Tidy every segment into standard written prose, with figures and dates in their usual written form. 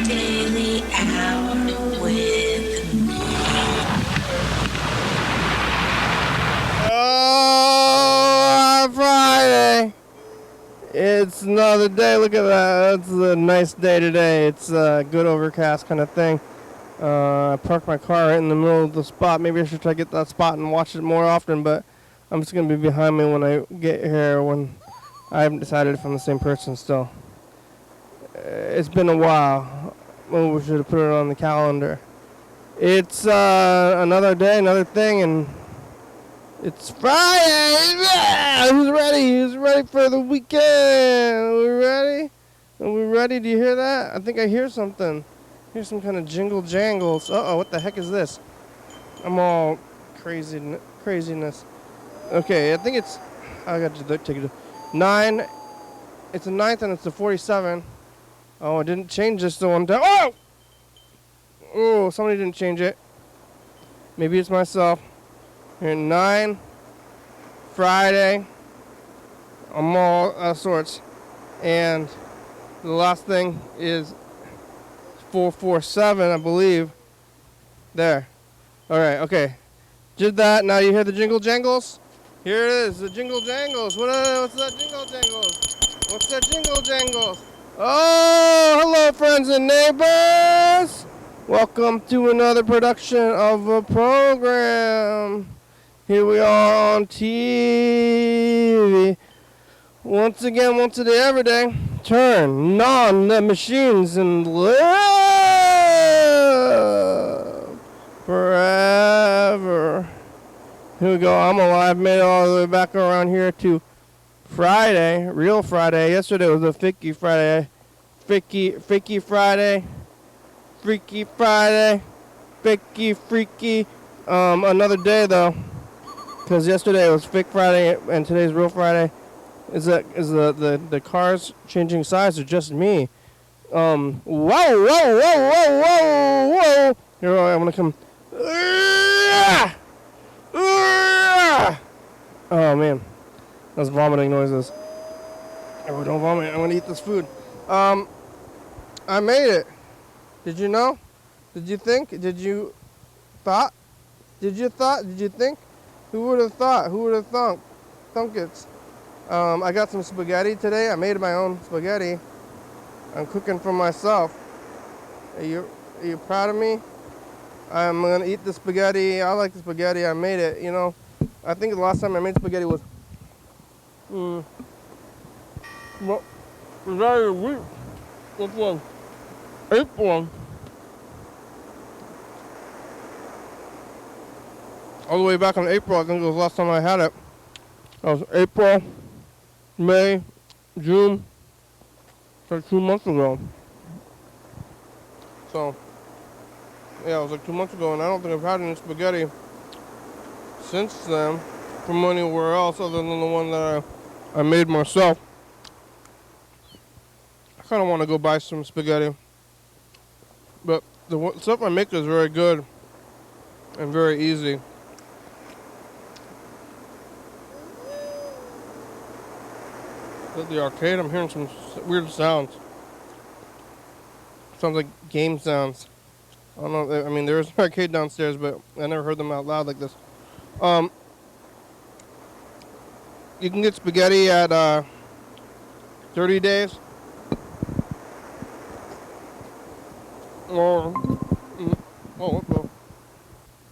Daily hour with me. Oh, Friday. It's another day. Look at that. It's a nice day today. It's a good overcast kind of thing. I parked my car right in the middle of the spot. Maybe I should try to get that spot and watch it more often, but I'm just going to be behind me when I get here when I haven't decided if I'm the same person still. It's been a while. Well, we should have put it on the calendar. It's another day, another thing, and it's Friday! Yeah! Who's ready? Who's ready for the weekend? Are we ready? Are we ready? Do you hear that? I think I hear something. Here's some kind of jingle jangles. Uh-oh, what the heck is this? I'm all craziness. Okay, I think it's... I got to take it. 9. It's a 9th and it's a 47. Oh, I didn't change this to one time. Oh! Oh, somebody didn't change it. Maybe it's myself. Here, 9, Friday. I'm all sorts. And the last thing is 447, I believe. There. All right, okay. Did that. Now you hear the jingle jangles? Here it is, the jingle jangles. What's that jingle jangles? What's that jingle jangles? Oh, hello, friends and neighbors. Welcome to another production of a program. Here we are on TV. Once again, once a day, every day. Turn on the machines and live forever. Here we go. I'm alive. Made it all the way back around here to Friday. Real Friday. Yesterday was a Freaky Friday. Freaky Friday. Freaky Friday. Freaky. Another day though. Because yesterday was Fake Friday and today's Real Friday. Is the cars changing size or just me? Whoa. Here I'm gonna come. Oh man, those vomiting noises. Oh, don't vomit. I'm gonna eat this food. I made it. Did you know? Did you think? Did you thought? Did you think? Who would have thought? Who would have thunk it? I got some spaghetti today. I made my own spaghetti. I'm cooking for myself. Are you proud of me? I'm gonna eat the spaghetti. I like the spaghetti. I made it. You know, I think the last time I made spaghetti was well, was that a week? Which one? April. All the way back in April, I think it was the last time I had it. That was April, May, June. Like 2 months ago. So, yeah, it was like 2 months ago, and I don't think I've had any spaghetti since then from anywhere else other than the one that I made myself. I kind of want to go buy some spaghetti. But the stuff I make is very good and very easy. At the arcade, I'm hearing some weird sounds. Sounds like game sounds. I don't know. I mean, there is an arcade downstairs, but I never heard them out loud like this. You can get spaghetti at 30 Days. Or what the?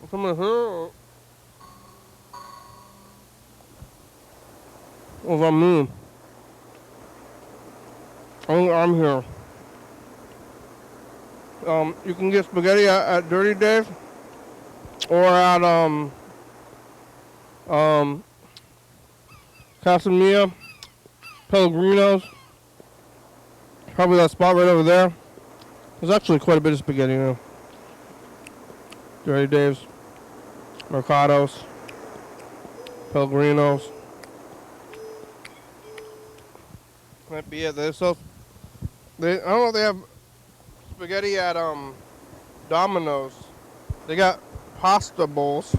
Someone here? What does that mean? I think I'm here. You can get spaghetti at Dirty Dave or at Casamia, Pellegrino's. Probably that spot right over there. There's actually quite a bit of spaghetti now. Dirty Dave's, Mercado's, Pellegrino's. Might be it. I don't know if they have spaghetti at Domino's. They got pasta bowls.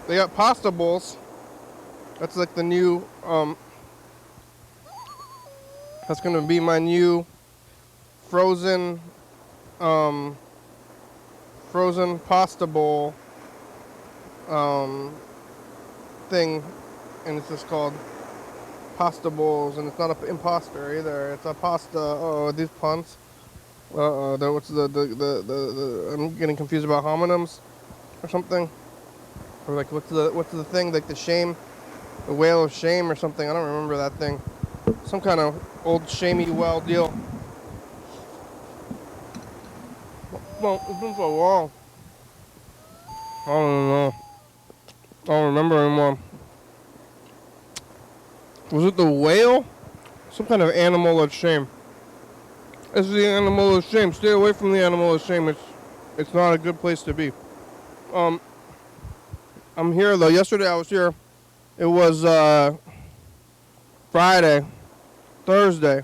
They got pasta bowls. That's like the new, that's gonna be my new frozen, frozen pasta bowl, thing, and it's just called pasta bowls, and it's not an imposter either. It's a pasta. Oh, these puns. What's the I'm getting confused about homonyms or something. Or like what's the thing, like the shame, the whale of shame or something. I don't remember that thing. Some kind of old shamey well deal. Well, it's been so long. I don't know. I don't remember anymore. Was it the whale? Some kind of animal of shame. It's the animal of shame. Stay away from the animal of shame. It's not a good place to be. I'm here though. Yesterday I was here. It was Friday, Thursday.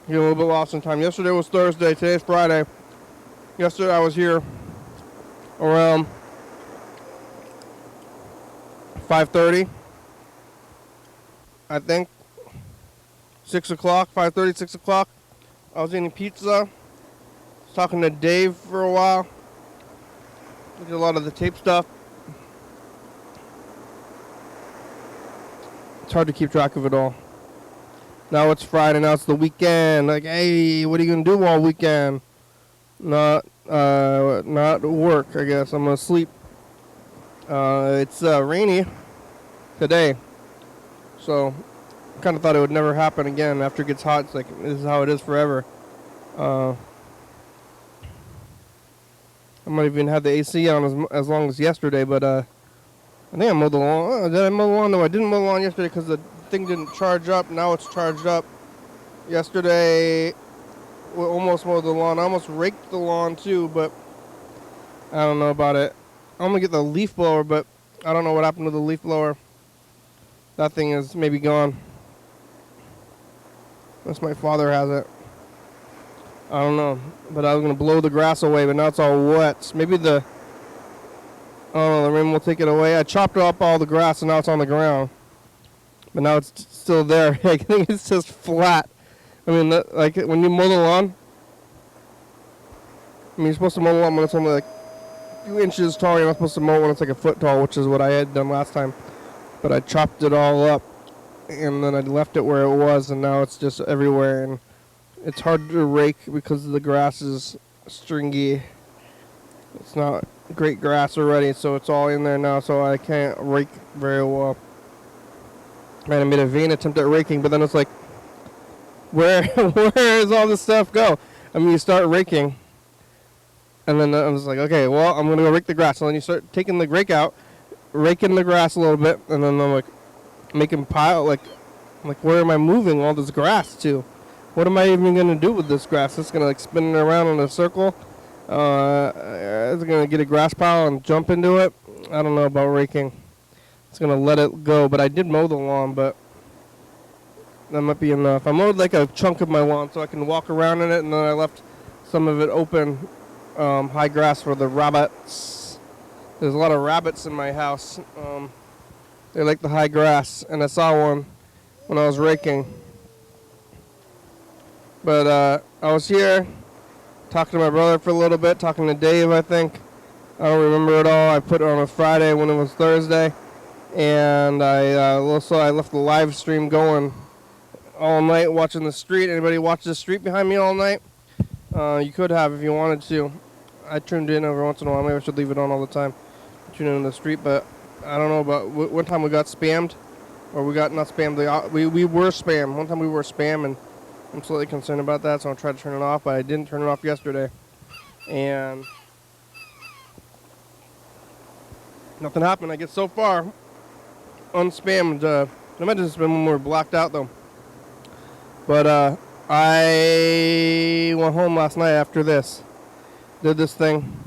Get a little bit lost in time. Yesterday was Thursday. Today's Friday. Yesterday I was here around 5:30. I think 6 o'clock. 5:30, 6 o'clock. I was eating pizza. I was talking to Dave for a while. We did a lot of the tape stuff. It's hard to keep track of it all. Now it's Friday. Now it's the weekend. Like, hey, what are you gonna do all weekend? Not work. I guess I'm gonna sleep. It's rainy today, so I kind of thought it would never happen again. After it gets hot, it's like this is how it is forever. I might even have the AC on as long as yesterday, but I think I mowed the lawn. Oh, did I mow the lawn? No, I didn't mow the lawn yesterday because the thing didn't charge up. Now it's charged up. Yesterday, we almost mowed the lawn. I almost raked the lawn too, but I don't know about it. I'm gonna get the leaf blower, but I don't know what happened to the leaf blower. That thing is maybe gone. Unless my father has it. I don't know. But I was gonna blow the grass away, but now it's all wet. Maybe the rain will take it away. I chopped up all the grass and now it's on the ground. But now it's still there. I think it's just flat. I mean, like when you mow the lawn, you're supposed to mow the lawn when it's only like a few inches tall. You're not supposed to mow it when it's like a foot tall, which is what I had done last time. But I chopped it all up, and then I left it where it was, and now it's just everywhere. And it's hard to rake because the grass is stringy. It's not great grass already, so it's all in there now, so I can't rake very well. And I made a vain attempt at raking, but then it's like, where does all this stuff go? I mean, you start raking, and then I was like, okay, well, I'm going to go rake the grass. So then you start taking the rake out, raking the grass a little bit, and then I'm like, making pile, like where am I moving all this grass to? What am I even going to do with this grass? It's going to like spin it around in a circle. It's going to get a grass pile and jump into it. I don't know about raking. It's going to let it go, but I did mow the lawn, but that might be enough. I mowed like a chunk of my lawn so I can walk around in it, and then I left some of it open, high grass for the rabbits. There's a lot of rabbits in my house. They like the high grass, and I saw one when I was raking. But I was here talking to my brother for a little bit, talking to Dave, I think. I don't remember it all. I put it on a Friday when it was Thursday, and I left the live stream going all night watching the street. Anybody watch the street behind me all night? You could have if you wanted to. I tuned in every once in a while. Maybe I should leave it on all the time. Tune in the street, but I don't know about one time we got spammed, or we got not spammed. We were spammed. One time we were spammed, and I'm slightly concerned about that, so I'll try to turn it off, but I didn't turn it off yesterday. And nothing happened, I guess, so far. Unspammed. I might have just been when we were blacked out, though. But I went home last night after this. Did this thing.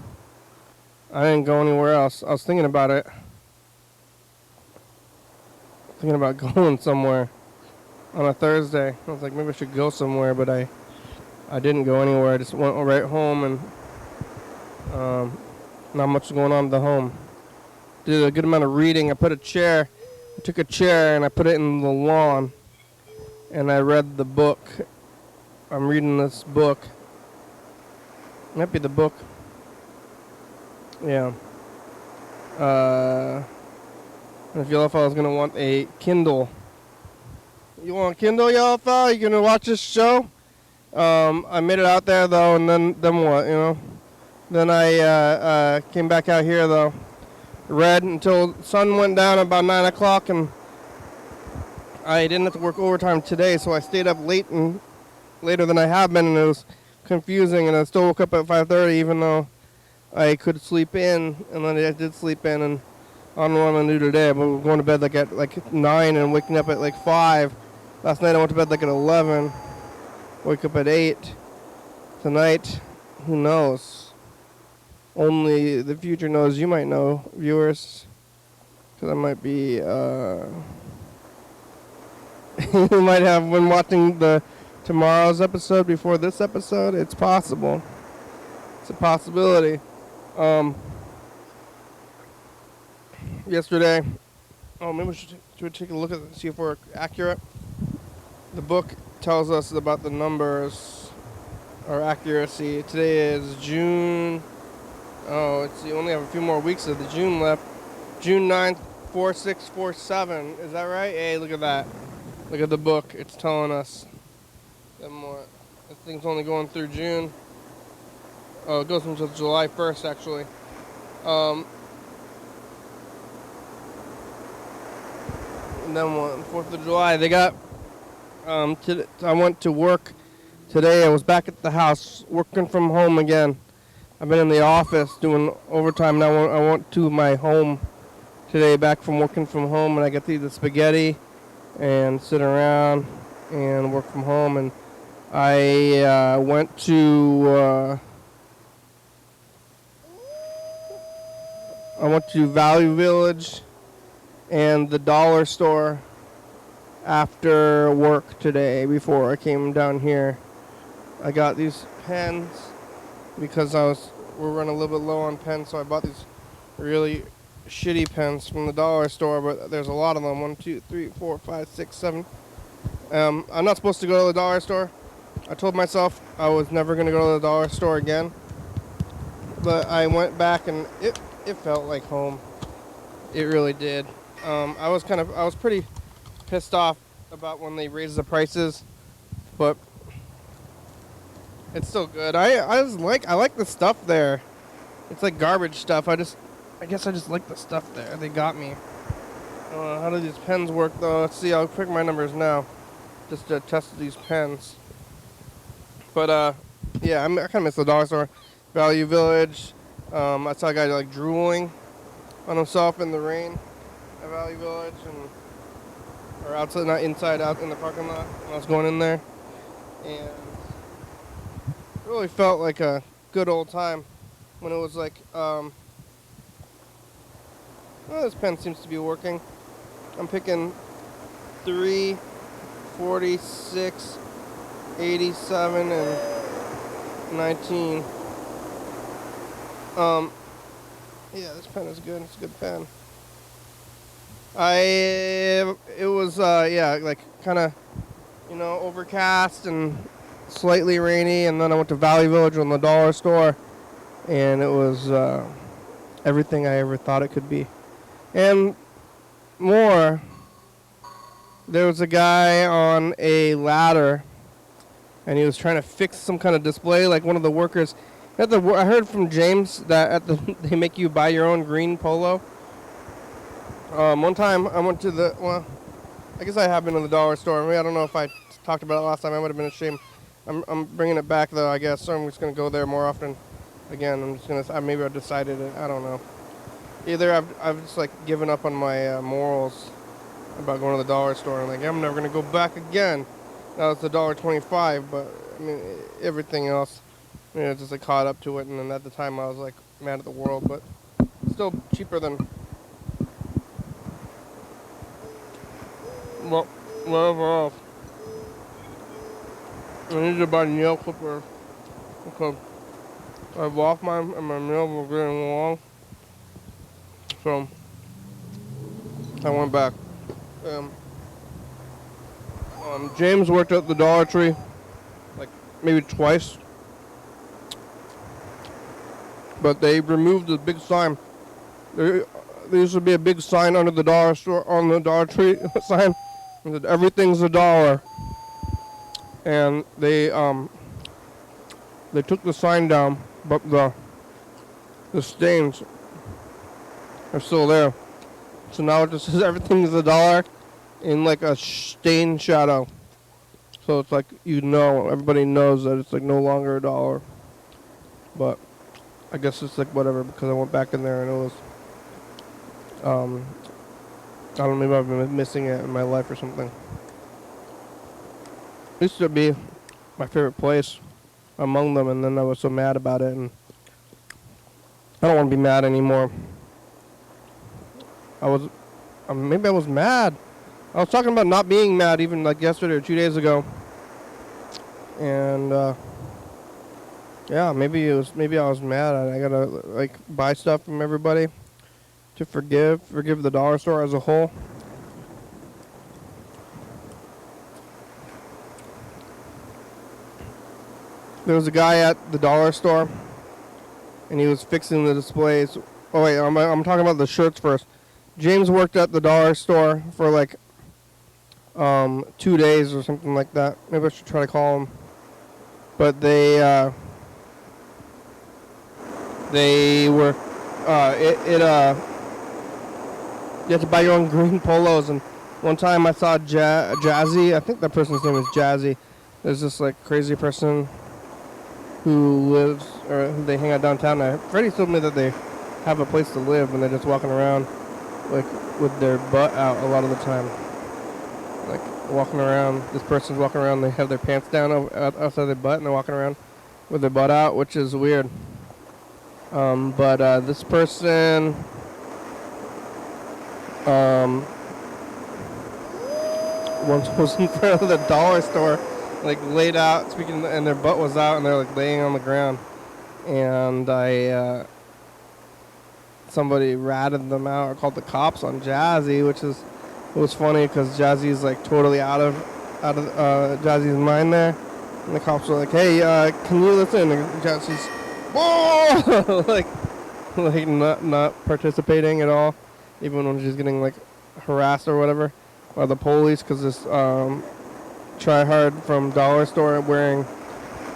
I didn't go anywhere else. I was thinking about it. Thinking about going somewhere on a Thursday. I was like, maybe I should go somewhere, but I didn't go anywhere. I just went right home, and not much going on at the home. did a good amount of reading. I took a chair and I put it in the lawn, and I read the book. I'm reading this book. Might be the book. Yeah. And if Yellow Fellow's gonna want a Kindle. You want a Kindle, Yellow Fellow? You gonna watch this show? I made it out there though, and then what? You know. Then I came back out here though. Read until the sun went down about 9 o'clock, and I didn't have to work overtime today, so I stayed up late and later than I have been, and it was confusing. And I still woke up at 5:30, even though I could sleep in, and then I did sleep in. And I don't know what I'm gonna do today, but we're going to bed like at 9 and waking up at like 5. Last night I went to bed like at 11. Wake up at 8. Tonight, who knows? Only the future knows. You might know, viewers, because I might be. You might have been watching tomorrow's episode before this episode. It's possible. It's a possibility. Yesterday, maybe we should take a look at it, see if we're accurate. The book tells us about the numbers, our accuracy. Today is June. You only have a few more weeks of the June left. June 9th, 4647. Is that right? Hey, look at that. Look at the book. It's telling us. Then what? This thing's only going through June. Oh, it goes until July 1st, actually. And then what? 4th of July. They got. I went to work today. I was back at the house working from home again. I've been in the office doing overtime. Now I went to my home today, back from working from home, and I get to eat the spaghetti and sit around and work from home. And I went to Value Village and the dollar store after work today before I came down here. I got these pens because we're running a little bit low on pens, so I bought these really shitty pens from the dollar store, but there's a lot of them. 1, 2, 3, 4, 5, 6, 7. I'm not supposed to go to the dollar store. I told myself I was never going to go to the dollar store again, but I went back and it felt like home. It really did. I was pretty pissed off about when they raised the prices, but it's still good. I like the stuff there. It's like garbage stuff. I guess I just like the stuff there. They got me. How do these pens work though? Let's see. I'll pick my numbers now, just to test these pens. But yeah, I kind of miss the dollar store. Value Village. I saw a guy like drooling on himself in the rain at Value Village, or outside, not inside, out in the parking lot when I was going in there, and it really felt like a good old time when it was like, this pen seems to be working. I'm picking 3, 46, 87, and 19. Yeah, this pen is good. It's a good pen. It was like kind of, overcast and slightly rainy, and then I went to Valley Village on the dollar store, and it was everything I ever thought it could be, and more. There was a guy on a ladder, and he was trying to fix some kind of display, like one of the workers. I heard from James that they make you buy your own green polo. One time I went to I guess I have been in the dollar store. I don't know if I talked about it last time. I might have been ashamed. I'm bringing it back though, I guess. So I'm just gonna go there more often. Again, maybe I've decided it. I don't know. Either I've just like given up on my morals about going to the dollar store. I'm like, I'm never gonna go back again. Now it's $1.25, but I mean everything else, it's just like caught up to it. And then at the time I was like mad at the world, but still cheaper than. Well, whatever else. I need to buy nail clippers because I've lost mine and my nails were getting long. So I went back. Um, James worked at the Dollar Tree, like maybe twice, but they removed the big sign. There used to be a big sign under the dollar store on the Dollar Tree sign. It said, "Everything's a dollar," and they took the sign down, but the stains are still there. So now it just says everything's a dollar in like a stain shadow. So it's like, everybody knows that it's like no longer a dollar. But I guess it's like whatever, because I went back in there and it was, I don't know, maybe I've been missing it in my life or something. It used to be my favorite place among them, and then I was so mad about it, and I don't want to be mad anymore. Maybe I was mad. I was talking about not being mad even like yesterday or 2 days ago. And yeah, maybe I was mad. I gotta like buy stuff from everybody to forgive the dollar store as a whole. There was a guy at the dollar store, and he was fixing the displays. Oh wait, I'm talking about the shirts first. James worked at the dollar store for like 2 days or something like that. Maybe I should try to call him. But they were you had to buy your own green polos, and one time I saw Jazzy. I think that person's name is Jazzy. There's this like crazy person who lives, or who they hang out downtown. Freddie told me that they have a place to live and they're just walking around like with their butt out a lot of the time. Like walking around, this person's walking around, they have their pants down outside their butt and they're walking around with their butt out, which is weird. But this person once was in front of the dollar store, like laid out, speaking, and their butt was out and they're like laying on the ground. And somebody ratted them out or called the cops on Jazzy, which was funny because Jazzy's like totally out of Jazzy's mind there. And the cops were like, "Hey, can you listen?" And Jazzy's, whoa, like not participating at all, even when she's getting like harassed or whatever by the police, because this tryhard from dollar store wearing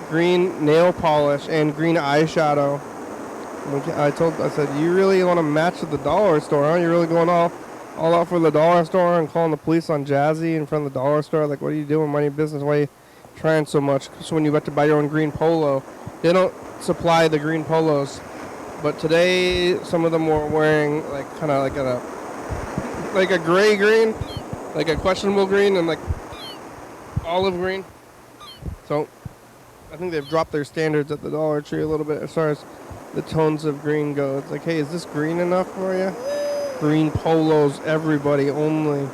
green nail polish and green eyeshadow. I said, "You really want to match at the dollar store, huh? You're really going all out for the dollar store and calling the police on Jazzy in front of the dollar store? Like, what are you doing? Mind your business. Why are you trying so much?" So when you got to buy your own green polo, they don't supply the green polos. But today, some of them were wearing like kind of like a gray green, like a questionable green, and like olive green. So I think they've dropped their standards at the Dollar Tree a little bit as far as the tones of green go. It's like, hey, is this green enough for you? Green polos, everybody only,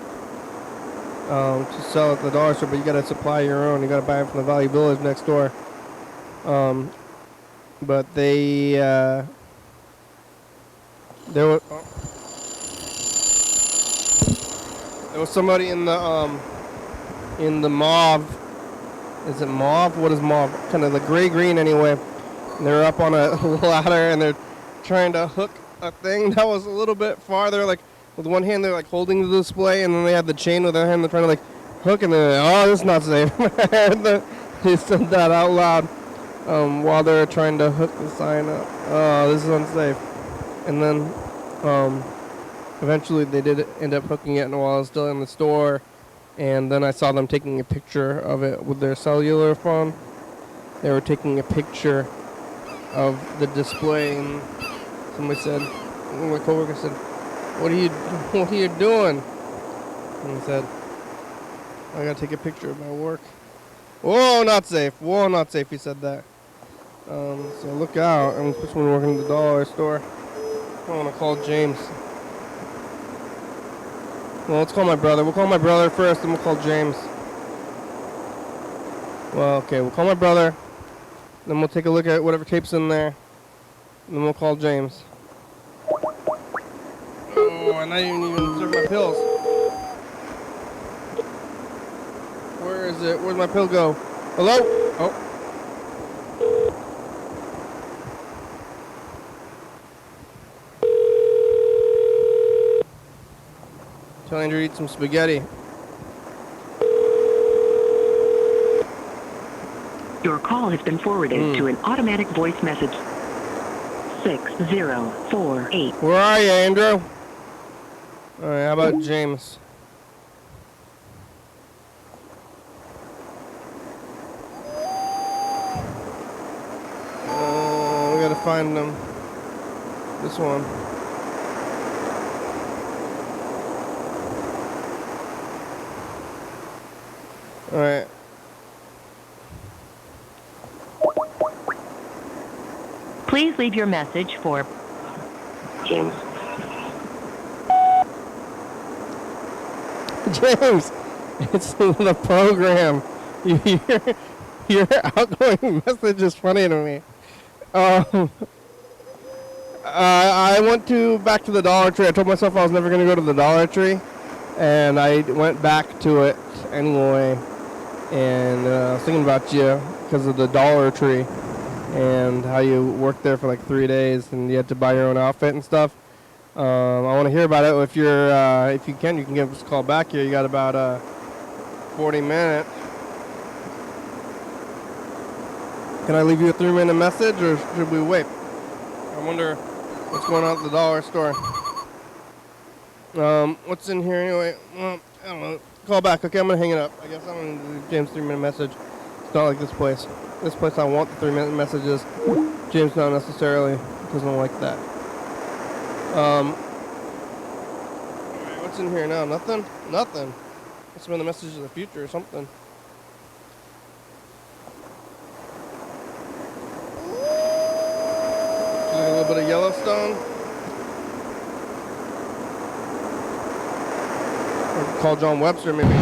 to sell at the dollar store, but you gotta supply your own. You gotta buy it from the Value Village next door. But there was somebody in the mauve. Is it mauve? What is mauve? Kind of the gray-green anyway. And they're up on a ladder and they're trying to hook a thing that was a little bit farther. Like with one hand they're like holding the display, and then they have the chain with their hand. They're trying to like hook, and they're like, "Oh, this is not safe." He said that out loud while they're trying to hook the sign up. "Oh, this is unsafe." And then eventually they did end up hooking it while I was still in the store. And then I saw them taking a picture of it with their cellular phone. They were taking a picture of the display, and somebody said, my coworker said, what are you doing?" And he said, "I gotta take a picture of my work." "Whoa, not safe. Whoa, not safe." He said that. So look out. I'm just working at the dollar store. I want to call James. Well, let's call my brother. We'll call my brother first, then we'll call James. Well, okay, we'll call my brother. Then we'll take a look at whatever tape's in there. And then we'll call James. Oh, Oh, and I didn't even serve my pills. Where is it? Where'd my pill go? Hello? Oh. Tell Andrew to eat some spaghetti. Your call has been forwarded to an automatic voice message. 6048. Where are you, Andrew? Alright, how about James? We gotta find them. This one. Alright. Please leave your message for James. James, it's the program. Your outgoing message is funny to me. I went back to the Dollar Tree. I told myself I was never going to go to the Dollar Tree, and I went back to it anyway. And I was thinking about you because of the Dollar Tree and how you worked there for like 3 days and you had to buy your own outfit and stuff. I want to hear about it. If you can give us a call back here. You got about 40 minutes. Can I leave you a 3-minute message, or should we wait? I wonder what's going on at the dollar store. What's in here anyway? Well, I don't know. Call back. Okay, I'm gonna hang it up. I guess I'm gonna do James' 3-minute message. It's not like this place. This place I want the 3-minute messages. James not necessarily doesn't like that. What's in here now? Nothing? Nothing. Must have been the message of the future or something. A little bit of Yellowstone. Or call John Webster maybe.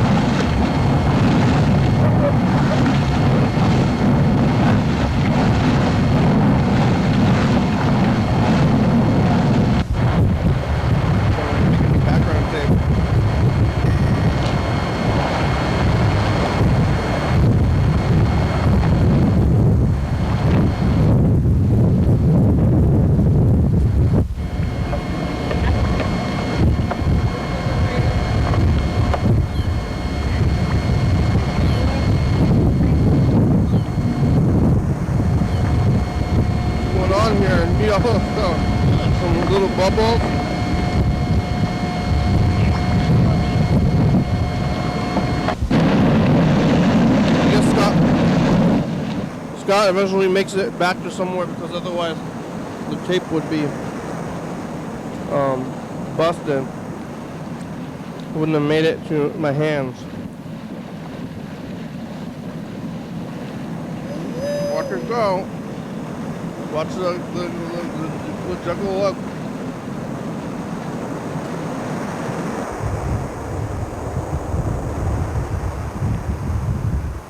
Some little bubbles. I guess Scott eventually makes it back to somewhere, because otherwise the tape would be busted. Wouldn't have made it to my hands. Watch her go. Watch the juggle up.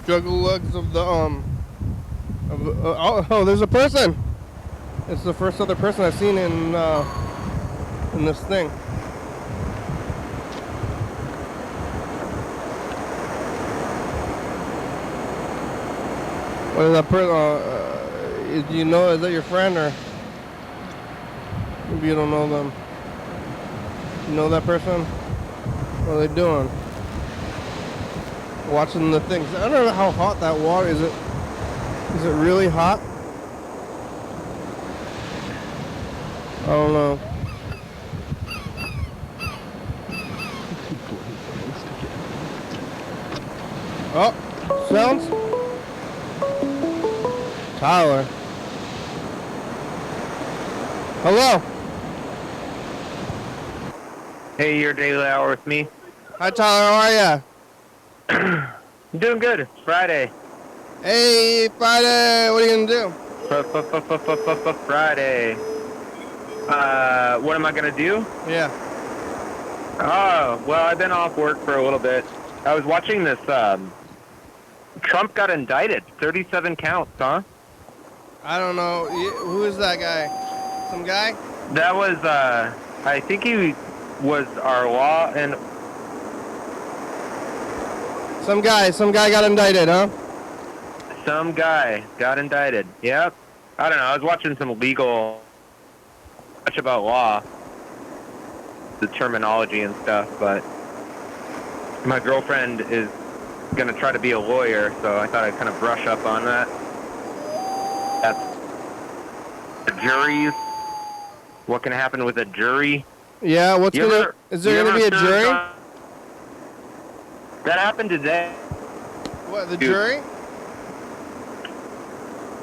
Juggle legs of the oh, there's a person. It's the first other person I've seen in this thing. What is that person? Do you know, is that your friend, or maybe you don't know them? You know that person? What are they doing? Watching the things. I don't know how hot that water is. Is it really hot? I don't know. Oh, sounds. Tyler. Hello. Hey, your daily hour with me. Hi, Tyler. How are ya? I'm doing good. It's Friday. Hey, Friday. What are you gonna do? Friday. What am I gonna do? Yeah. Oh, well, I've been off work for a little bit. I was watching this. Trump got indicted. 37 counts, huh? I don't know. Who is that guy? Some guy? That was. I think he was our law and Some guy got indicted, huh? some guy got indicted. Yep. I don't know. I was watching some legal much about law, the terminology and stuff, but my girlfriend is going to try to be a lawyer, so I thought I'd kind of brush up on that. That's the juries. What can happen with a jury? Yeah, is there gonna be a jury? That happened today. What, the jury?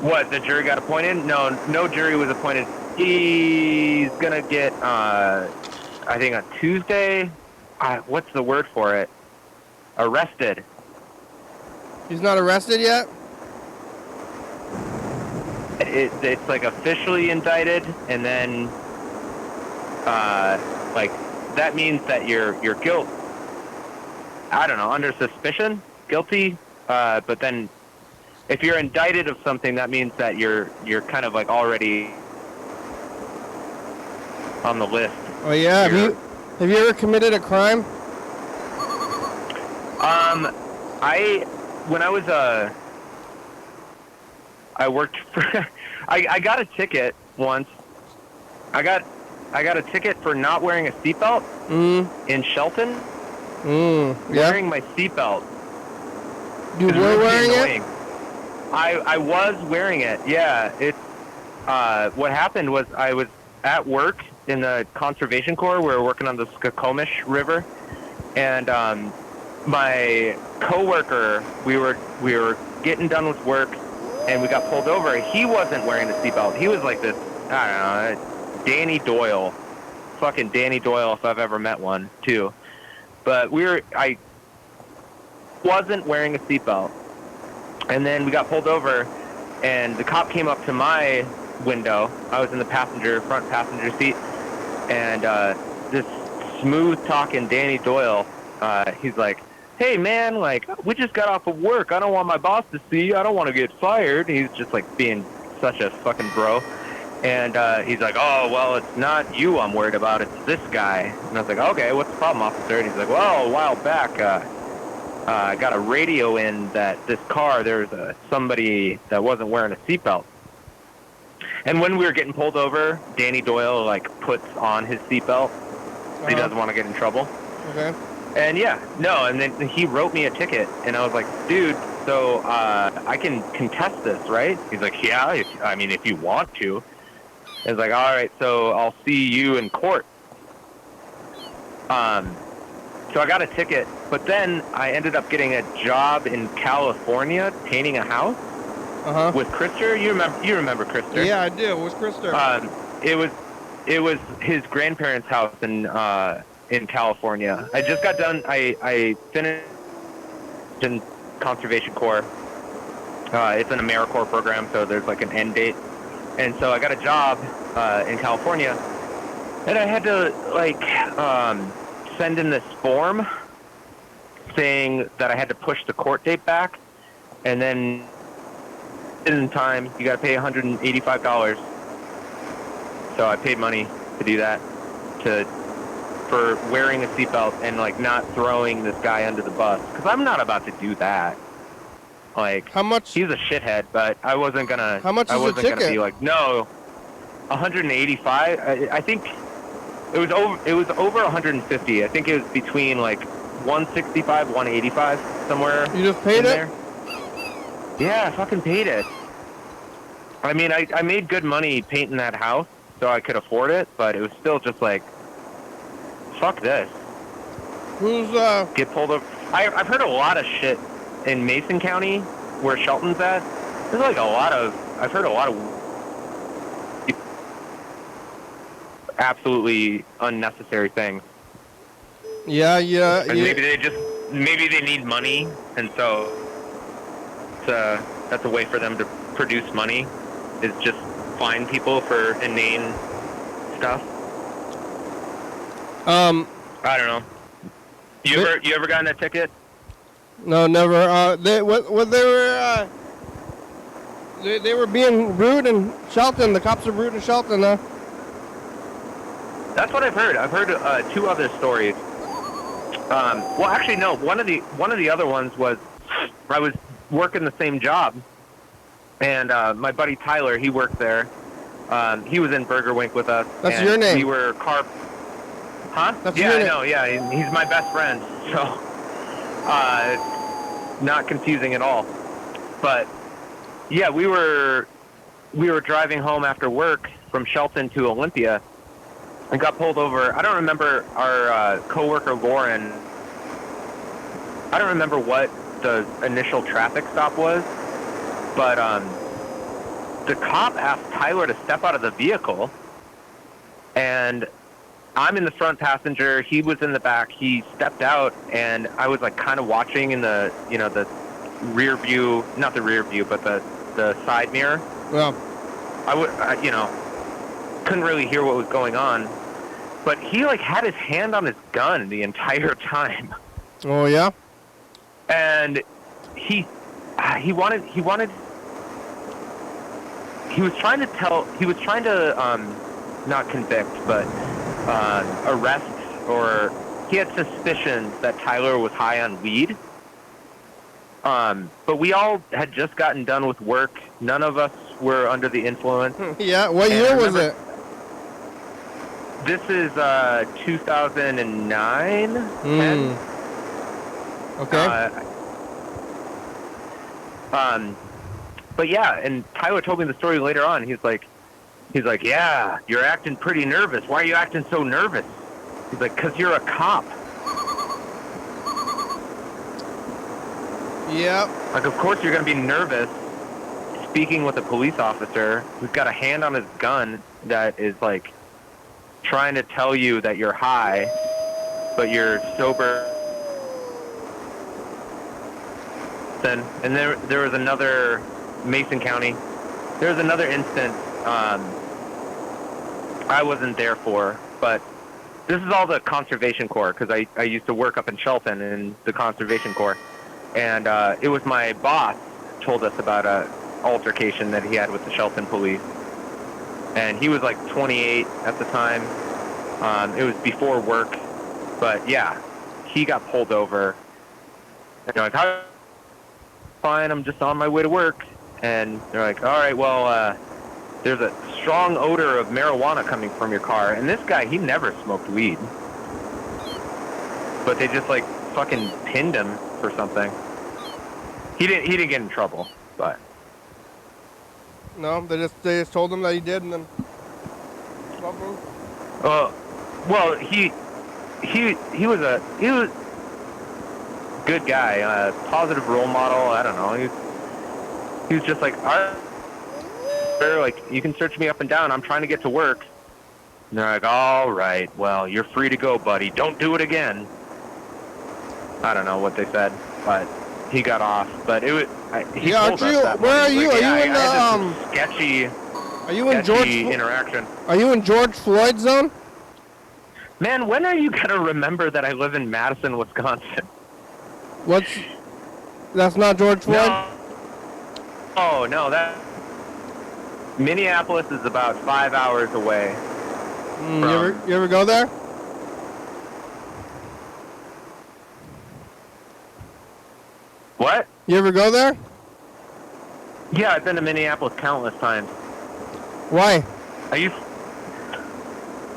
What, the jury got appointed? No jury was appointed. He's gonna get, I think on Tuesday, what's the word for it? Arrested. He's not arrested yet? It's like officially indicted, and then, like, that means that you're guilt. I don't know, under suspicion, guilty, but then if you're indicted of something, that means that you're kind of like already on the list. Oh yeah, have you ever committed a crime? When I was I worked for I got a ticket once. I got a ticket for not wearing a seatbelt in Shelton. Yeah. Wearing my seatbelt. You were really wearing annoying. it? I was wearing it. Yeah. It's what happened was I was at work in the Conservation Corps. We were working on the Skokomish River, and my coworker, we were getting done with work, and we got pulled over. He wasn't wearing a seatbelt. He was like this, I don't know, Danny Doyle, fucking Danny Doyle if I've ever met one too. But I wasn't wearing a seatbelt, and then we got pulled over, and the cop came up to my window. I was in the front passenger seat, and this smooth-talking Danny Doyle, he's like, "Hey man, like, we just got off of work. I don't want my boss to see you. I don't want to get fired." He's just like being such a fucking bro. And he's like, "Oh, well, it's not you I'm worried about. It's this guy." And I was like, "Okay, what's the problem, officer?" And he's like, "Well, a while back, I got a radio in that this car, there's somebody that wasn't wearing a seatbelt." And when we were getting pulled over, Danny Doyle, like, puts on his seatbelt. He doesn't want to get in trouble. Okay. And and then he wrote me a ticket, and I was like, "Dude, so I can contest this, right?" He's like, "Yeah, if you want to." It's like, "All right, so I'll see you in court." So I got a ticket, but then I ended up getting a job in California painting a house with Krister. You remember Krister? Yeah, I do. What's Krister? It was his grandparents' house in California. I just got done. I finished in Conservation Corps. It's an AmeriCorps program, so there's like an end date. And so I got a job in California, and I had to send in this form saying that I had to push the court date back, and then in time you got to pay $185. So I paid money to do that, for wearing a seatbelt and like not throwing this guy under the bus, because I'm not about to do that. Like, how much? He's a shithead, but I wasn't gonna. How much is I wasn't the ticket? Gonna be like, no, 185. I think it was over. It was over 150. I think it was between like 165, 185, somewhere. You just paid it? There. Yeah, I fucking paid it. I mean, I made good money painting that house, so I could afford it, but it was still just like, fuck this. Who's Get pulled over. I've heard a lot of shit in Mason County, where Shelton's at. There's like I've heard a lot of absolutely unnecessary things. Yeah. And maybe they need money, and so that's a way for them to produce money, is just fine people for inane stuff. I don't know. You ever gotten a ticket? No, never. They were being rude in Shelton. The cops are rude in Shelton, huh? That's what I've heard. I've heard 2 other stories. Well, actually, no. One of the other ones was I was working the same job, and my buddy Tyler, he worked there. He was in Burger Wink with us. That's and your name. We were Huh? That's yeah, your I know. Yeah, he's my best friend. So, not confusing at all. But yeah, we were driving home after work from Shelton to Olympia, and got pulled over. I don't remember our coworker Lauren. I don't remember what the initial traffic stop was, but the cop asked Tyler to step out of the vehicle, and I'm in the front passenger. He was in the back. He stepped out, and I was like kind of watching in the the rear view, not the rear view, but the side mirror. Well, couldn't really hear what was going on, but he like had his hand on his gun the entire time. oh yeah. And he was trying to not convict, but arrest, or he had suspicions that Tyler was high on weed. But we all had just gotten done with work. None of us were under the influence. Yeah, what year was it? This is 2009, 10. Okay. But yeah, and Tyler told me the story later on. He's like, yeah, you're acting pretty nervous. Why are you acting so nervous? He's like, 'cause you're a cop. Yep. Like, of course you're going to be nervous speaking with a police officer who's got a hand on his gun that is, like, trying to tell you that you're high, but you're sober. And there was another, Mason County, there was another instance I wasn't there for, but this is all the Conservation Corps, because I used to work up in Shelton in the Conservation Corps. And it was my boss told us about a altercation that he had with the Shelton police. And he was like 28 at the time. It was before work. But yeah, he got pulled over. And they're like, "How?" "Fine, I'm just on my way to work." And they're like, "All right, well, there's a strong odor of marijuana coming from your car." And this guy, he never smoked weed. But they just like fucking pinned him for something. He didn't get in trouble, but No, they just told him that he did, and then. well, he was a good guy, a positive role model. I don't know. He was just like, "All right, like, you can search me up and down. I'm trying to get to work." And they're like, "All right, well, you're free to go, buddy. Don't do it again." I don't know what they said, but he got off. But it was. He told us that where are you? Like, Are you in I had this sketchy? Are you in George? Interaction. Are you in George Floyd zone? Man, when are you gonna remember that I live in Madison, Wisconsin? That's not George Floyd? No. Oh no, Minneapolis is about 5 hours away. You ever go there? What? You ever go there? Yeah, I've been to Minneapolis countless times. Why?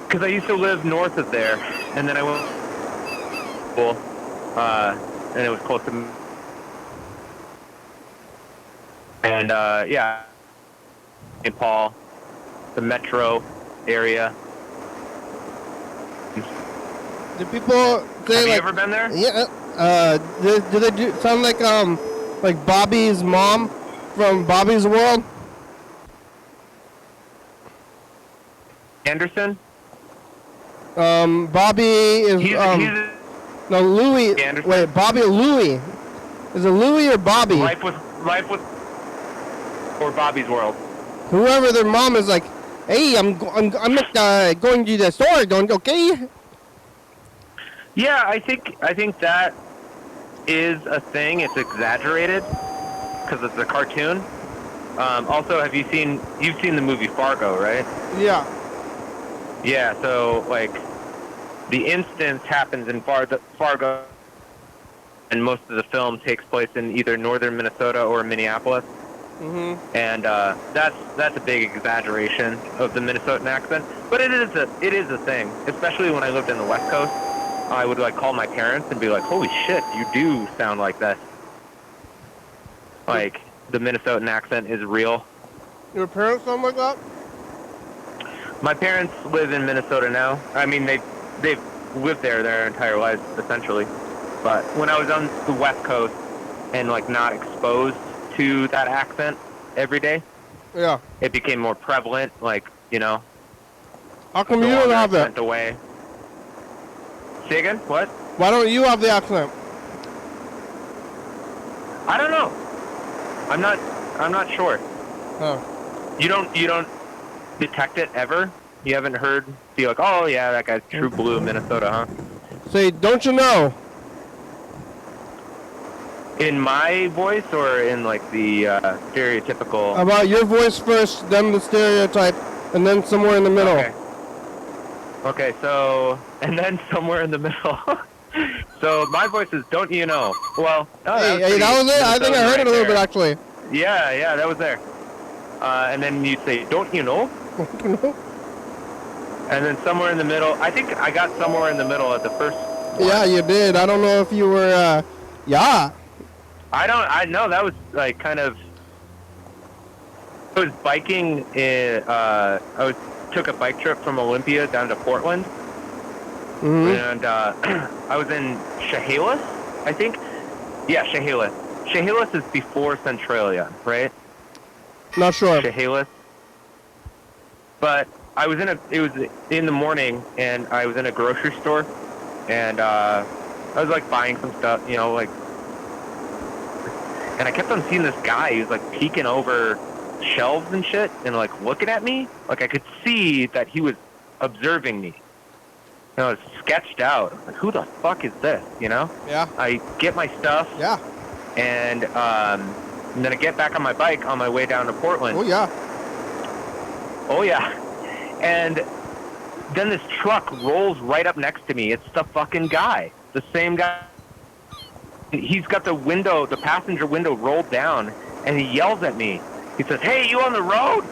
Because I used to live north of there, and then I went and it was close to, and yeah, St. Paul, the metro area. Do people say Have you like? ever been there? Yeah. Do they sound like Bobby's mom from Bobby's World? Anderson? Bobby is no Louis. Anderson. Wait, Bobby or Louis? Is it Louis or Bobby? Life with, or Bobby's World. Whoever their mom is like, "Hey, I'm going to the store. Don't okay?" Yeah, I think that is a thing. It's exaggerated because it's a cartoon. Also, you've seen the movie Fargo, right? Yeah. Yeah, so, like, the instance happens in Fargo, and most of the film takes place in either northern Minnesota or Minneapolis. Mm-hmm. And that's a big exaggeration of the Minnesotan accent, but it is a thing. Especially when I lived in the West Coast, I would like call my parents and be like, "Holy shit, you do sound like that." Like the Minnesotan accent is real. Your parents sound like that? My parents live in Minnesota now. I mean, they've lived there their entire lives essentially. But when I was on the West Coast and like not exposed to that accent every day, Yeah. it became more prevalent. Like, you know, How come the you don't longer have I that? spent away. Say again? What? Why don't you have the accent? I don't know. I'm not sure. Oh. You don't detect it ever? You haven't heard, be like, oh yeah, that guy's true blue Minnesota, huh? Say, don't you know? In my voice or in like the stereotypical? About your voice first, then the stereotype, and then somewhere in the middle. Okay, so, and then somewhere in the middle. So my voice is, don't you know? Well, Hey, that was it. I think I heard it a little bit actually. Yeah, that was there. And then you say, don't you know? And then somewhere in the middle, I think I got somewhere in the middle at the first one. Yeah, you did. I don't know if you were, yeah. I know that was like kind of, I was biking in, took a bike trip from Olympia down to Portland. Mm-hmm. And I was in Chehalis, I think. Yeah, Chehalis. Chehalis is before Centralia, right? Not sure. Chehalis. But it was in the morning, and I was in a grocery store, and I was like buying some stuff, you know, like, and I kept on seeing this guy. He was like peeking over shelves and shit, and like looking at me. Like I could see that he was observing me. You know, it was sketched out. Like, who the fuck is this? You know? Yeah. I get my stuff. Yeah. And then I get back on my bike on my way down to Portland. Oh yeah. Oh yeah. And then this truck rolls right up next to me. It's the fucking guy. The same guy. He's got the passenger window rolled down, and he yells at me. He says, "Hey, you on the road?"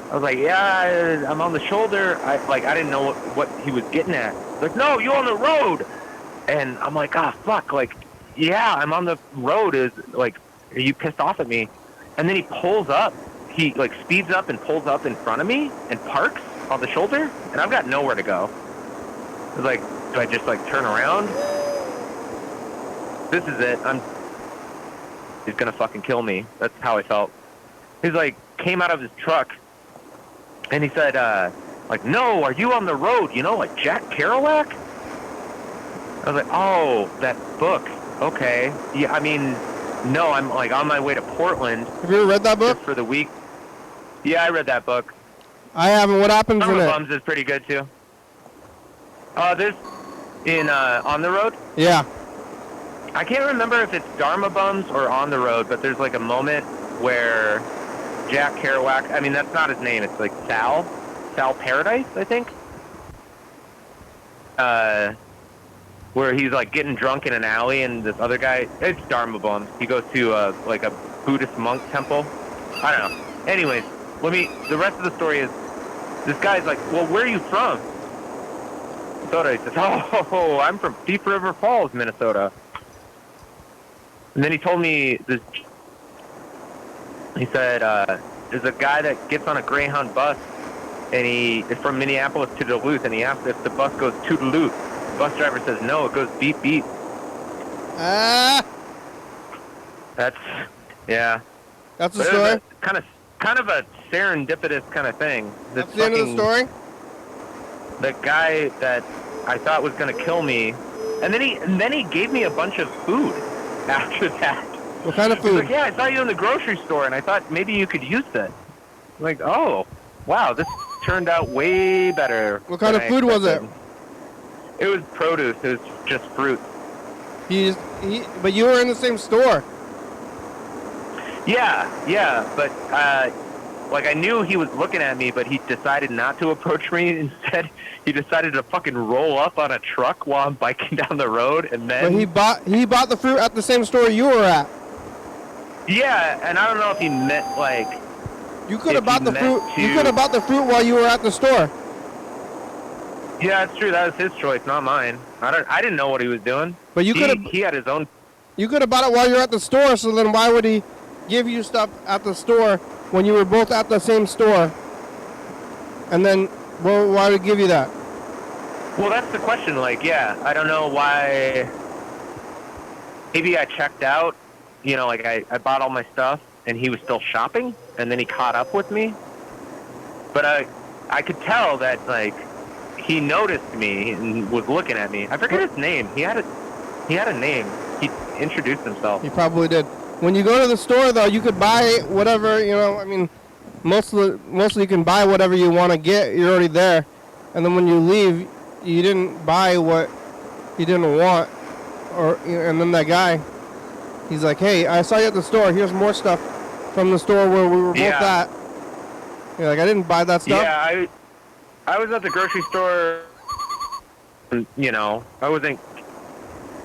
I was like, "Yeah, I'm on the shoulder." I didn't know what he was getting at. Like, "No, you on the road." And I'm like, "Ah, fuck." Like, "Yeah, I'm on the road." Is like, "Are you pissed off at me?" And then he pulls up. He like speeds up and pulls up in front of me and parks on the shoulder, and I've got nowhere to go. I was like, "Do I just like turn around? This is it. He's gonna fucking kill me." That's how I felt. He's like, came out of his truck, and he said, like, "No, are you on the road? You know, like Jack Kerouac?" I was like, "Oh, that book. Okay. Yeah, I mean, no, I'm like on my way to Portland." Have you ever read that book? Just for the week. Yeah, I read that book. I haven't. What happens in Dharma it? Bums is pretty good too. There's in On the Road. Yeah. I can't remember if it's Dharma Bums or On the Road, but there's like a moment where Jack Kerouac, I mean, that's not his name, it's like Sal Paradise, I think. Where he's like getting drunk in an alley, and this other guy, it's Dharma Bums. He goes to like a Buddhist monk temple. I don't know. Anyways, the rest of the story is, this guy's like, "Well, where are you from?" Minnesota. He says, "Oh, I'm from Deep River Falls, Minnesota." And then he told me this. He said, "There's a guy that gets on a Greyhound bus, and he is from Minneapolis to Duluth, and he asks if the bus goes to Duluth. The bus driver says no, it goes beep beep." That's the story? Kind of a serendipitous kind of thing. That's the end of the story? The guy that I thought was going to kill me, and then he gave me a bunch of food after that. What kind of food? He's like, "Yeah, I saw you in the grocery store, and I thought maybe you could use this." I'm like, "Oh, wow, this turned out way better." What kind of food was it? It was produce. It was just fruit. But you were in the same store. Yeah, but like I knew he was looking at me, but he decided not to approach me. Instead, he decided to fucking roll up on a truck while I'm biking down the road, and then But he bought the fruit at the same store you were at. yeah, and I don't know if he meant like You could have if bought he the fruit. meant You to- could have bought the fruit while you were at the store. Yeah, that's true. That was his choice, not mine. I didn't know what he was doing. But you could have. He had his own. You could have bought it while you're at the store. So then, why would he give you stuff at the store when you were both at the same store? And then, well, why would he give you that? Well, that's the question. Like, yeah, I don't know why. Maybe I checked out. You know, like I bought all my stuff, and he was still shopping, and then he caught up with me. But I could tell that like he noticed me and was looking at me. I forget his name. He had a name. He introduced himself. He probably did. When you go to the store, though, you could buy whatever, you know, I mean, mostly you can buy whatever you want to get. You're already there. And then when you leave, you didn't buy what you didn't want. And then that guy, he's like, hey, I saw you at the store. Here's more stuff from the store where we were both at. You're like, I didn't buy that stuff. Yeah, I was at the grocery store, you know, I wasn't,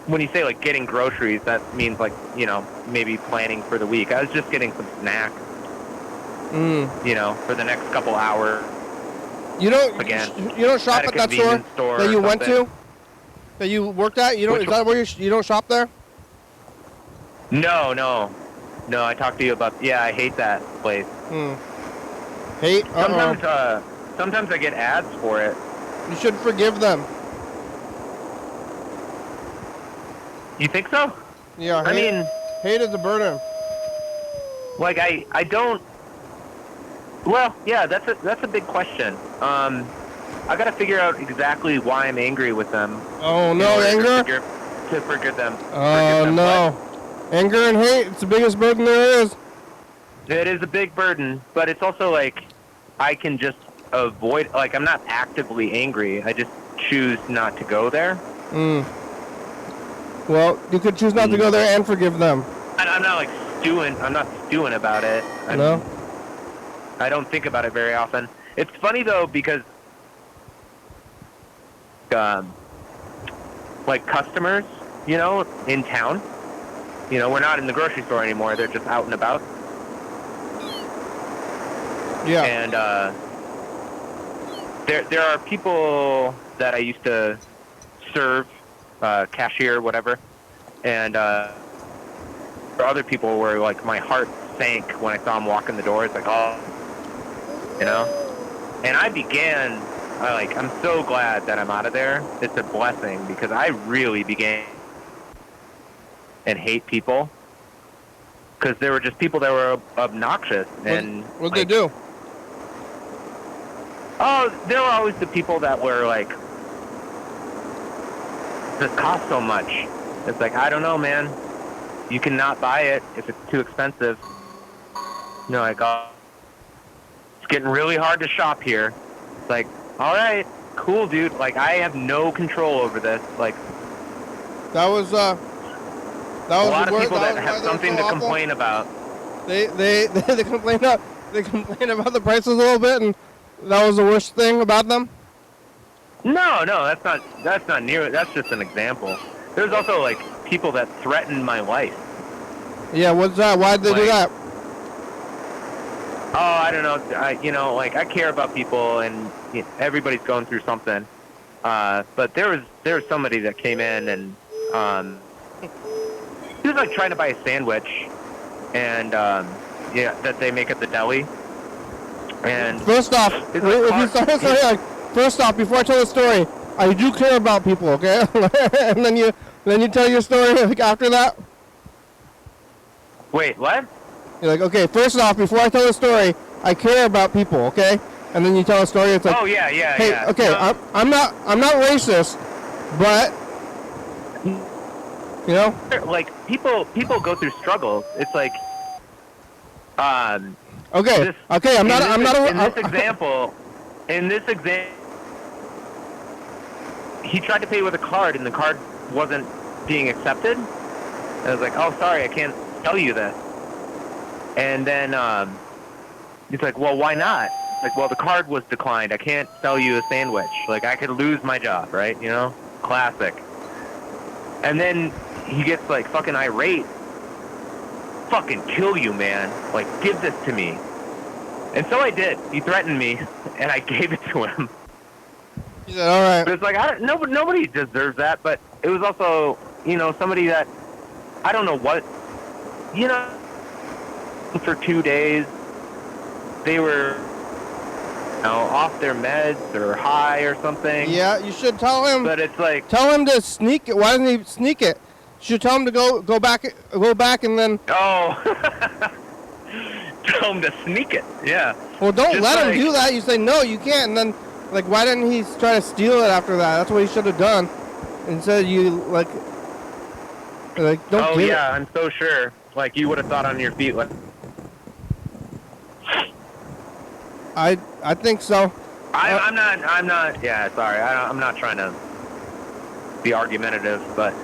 when you say like getting groceries, that means like, you know, maybe planning for the week. I was just getting some snacks, you know, for the next couple hours. You don't shop at that store that you went to, that you worked at? You don't, is that where you don't shop there? No, I talked to you about, yeah, I hate that place. Hate? Sometimes I get ads for it. You should forgive them. You think so? Yeah, I mean, hate is a burden. Like I don't. Well, yeah, that's a big question. I got to figure out exactly why I'm angry with them. Oh no, anger? To forgive them. Oh no, anger and hate. It's the biggest burden there is. It is a big burden, but it's also like I can just avoid. Like I'm not actively angry. I just choose not to go there. Well, you could choose not to go there and forgive them. I'm not like stewing. I'm not stewing about it. No. I don't think about it very often. It's funny though because, like customers, you know, in town, you know, we're not in the grocery store anymore. They're just out and about. Yeah. And there are people that I used to serve, cashier, whatever, and there are other people where like my heart sank when I saw them walk in the door. It's like, oh, you know. And I'm so glad that I'm out of there. It's a blessing because I really began and hate people because there were just people that were obnoxious and what'd they do? Oh, there were always the people that were like, this costs so much. It's like, I don't know, man. You cannot buy it if it's too expensive. You know, like, oh, it's getting really hard to shop here. It's like, all right, cool, dude. Like, I have no control over this. Like, that was a lot of people that have something to complain about. They complain about the prices a little bit, and that was the worst thing about them. No, that's not near. That's just an example. There's also like people that threaten my life. Yeah, what's that? Why'd they do that? Oh, I don't know. I care about people, and everybody's going through something. But there was somebody that came in, and he was like trying to buy a sandwich, and that they make at the deli. And first off, first off, before I tell the story, I do care about people, okay? And then you tell your story like after that. Wait, what? You're like, okay, first off, before I tell the story, I care about people, okay? And then you tell a story. It's like, oh yeah, hey, yeah. Okay, no. I'm not racist, but you know, like people go through struggles. It's like, okay, I'm not. In this example, he tried to pay with a card, and the card wasn't being accepted. And I was like, oh, sorry, I can't tell you this. And then He's like, well, why not? Like, well, the card was declined. I can't sell you a sandwich. Like, I could lose my job, right? You know? Classic. And then he gets, like, fucking irate. Fucking kill you, man. Like, give this to me. And so I did. He threatened me, and I gave it to him. He said, all right. But it's like, nobody deserves that, but it was also, you know, somebody that, I don't know what, you know, for 2 days, they were, you know, off their meds or high or something. Yeah, you should tell him. But it's like, tell him to sneak it. Why doesn't he sneak it? You should tell him to go back and then. oh, tell him to sneak it. Yeah. Well, don't Just let him like- do that. You say no, you can't, and then like, why didn't he try to steal it after that? That's what he should have done. Instead, you like don't. Oh give yeah, it. I'm so sure. Like you would have thought on your feet. Like, I think so. I'm not. Yeah, sorry. I'm not trying to be argumentative, but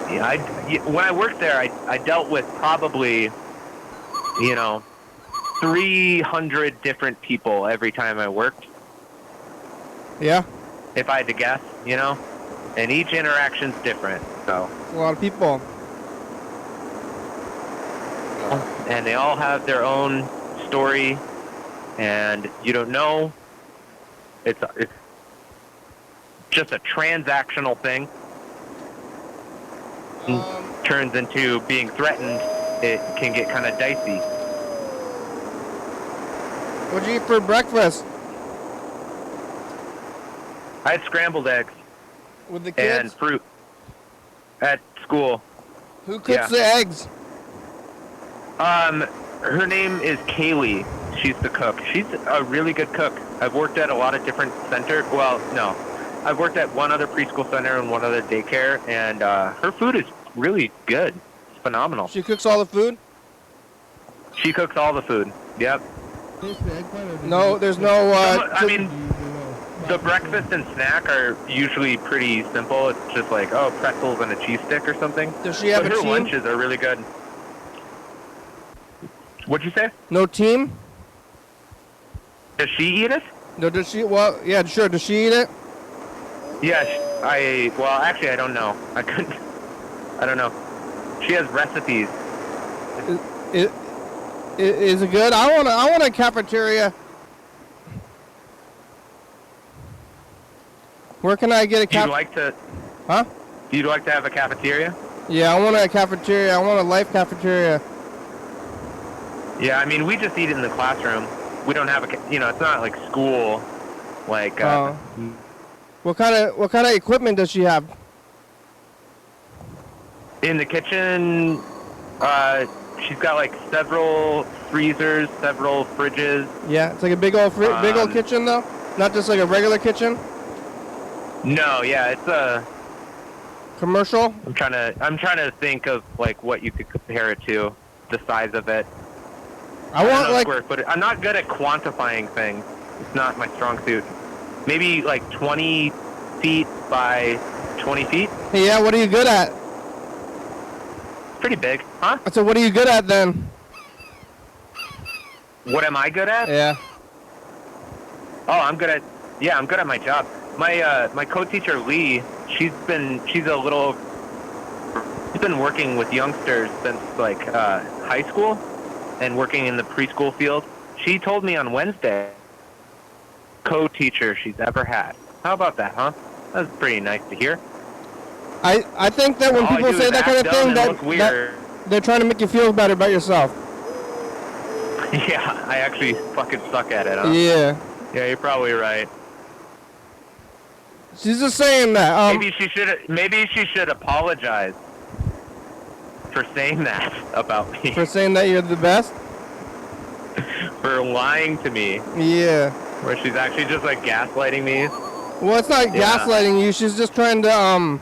yeah, when I worked there, I dealt with probably, you know, 300 different people every time I worked. Yeah, If I had to guess, you know, and each interaction's different. So, a lot of people. and they all have their own story, and you don't know. It's just a transactional thing. Turns into being threatened. It can get kind of dicey. What'd you eat for breakfast I had scrambled eggs with the and kids? fruit at school. Who cooks yeah. the eggs? Her name is Kaylee. She's the cook. She's a really good cook. I've worked at a lot of different centers. Well, no. I've worked at one other preschool center and one other daycare, and her food is really good. It's phenomenal. She cooks all the food? She cooks all the food. Yep. No, there's no. I mean, the breakfast and snack are usually pretty simple. It's just like, oh, pretzels and a cheese stick or something. Does she have But a her team? lunches are really good. What'd you say? No team? Does she eat it? No, does she? Well, yeah, sure. Does she eat it? Yeah, well, actually, I don't know. I don't know. She has recipes. Is it good? I want a cafeteria. Where can I get a Do you caf? like to? Huh? Do you like to have a cafeteria? Yeah, I want a cafeteria. I want a life cafeteria. Yeah, I mean, we just eat it in the classroom. We don't have a, you know, it's not like school. Like, What kind of equipment does she have? in the kitchen, she's got like several freezers, several fridges. Yeah, it's like a big old kitchen though, not just like a regular kitchen. No, yeah, it's a. Commercial. I'm trying to think of like what you could compare it to, the size of it. I don't want know like. square footage. I'm not good at quantifying things. It's not my strong suit. Maybe like 20 feet by 20 feet. Hey, yeah, what are you good at? Pretty big, huh? I said, what are you good at then? What am I good at? Yeah. Oh, I'm good at my job. My co-teacher Lee, she's been working with youngsters since like high school and working in the preschool field. She told me on Wednesday, co-teacher she's ever had. How about that, huh? That's pretty nice to hear. I think that when All I people do say is that kind act of dumb thing, and look that weird. they're trying to make you feel better about yourself. Yeah, I actually fucking suck at it, huh? Yeah. Yeah, you're probably right. She's just saying that. Maybe she should apologize for saying that about me. For saying that you're the best. For lying to me. Yeah. Where she's actually just like gaslighting me. Well, it's not gaslighting you. She's just trying to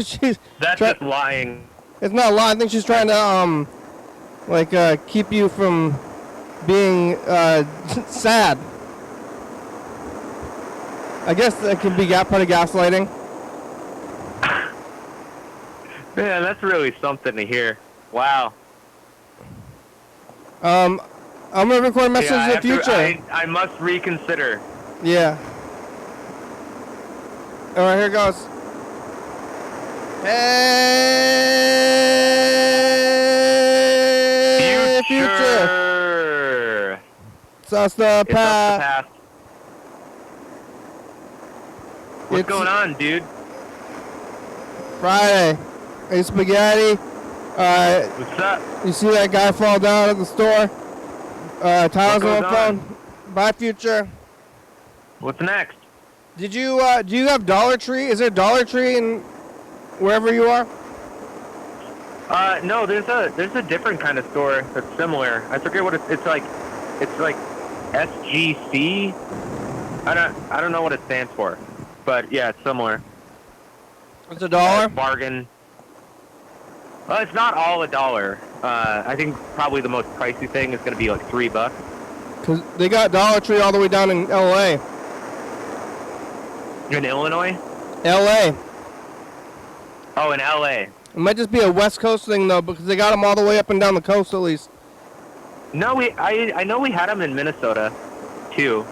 she's. That's just lying. It's not a lie. I think she's trying to keep you from being sad. I guess that could be part of gaslighting. Man, that's really something to hear. Wow. I'm gonna record a message Yeah, in the future. I must reconsider. Yeah. All right, here goes. Hey, future. It's us the It's us the past. past. What's going on, dude? Friday. Hey, spaghetti. What's up? You see that guy fall down at the store? Tyler's on the phone. Bye, future. What's next? Do you have Dollar Tree? Is there Dollar Tree in wherever you are? No, there's a different kind of store that's similar. I forget what it's like. It's like SGC. I don't know what it stands for, but yeah, it's similar. It's $1? Bargain. Well, it's not all $1. I think probably the most pricey thing is going to be like $3. Cause they got Dollar Tree all the way down in LA. In Illinois? LA. Oh, in LA. It might just be a West Coast thing though, because they got them all the way up and down the coast at least. No, I know we had them in Minnesota, too.